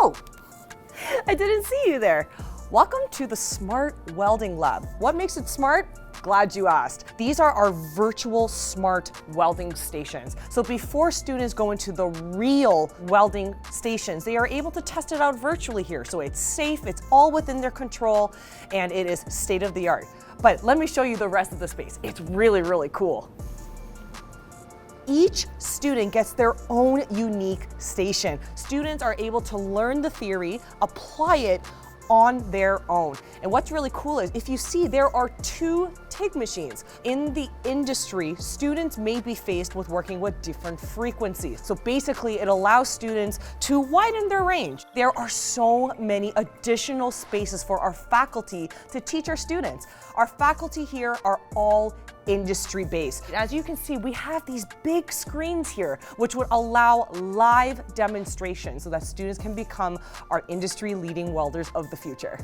Oh, I didn't see you there. Welcome to the Smart Welding Lab. What makes it smart? Glad you asked. These are our virtual smart welding stations. So before students go into the real welding stations, they are able to test it out virtually here. So it's safe, it's all within their control, and it is state of the art. But let me show you the rest of the space. It's really, really cool. Each student gets their own unique station. Students are able to learn the theory, apply it on their own. And what's really cool is if you see there are 2 TIG machines. In the industry, students may be faced with working with different frequencies. So basically it allows students to widen their range. There are so many additional spaces for our faculty to teach our students. Our faculty here are all industry-based. As you can see, we have these big screens here, which would allow live demonstrations so that students can become our industry-leading welders of the future.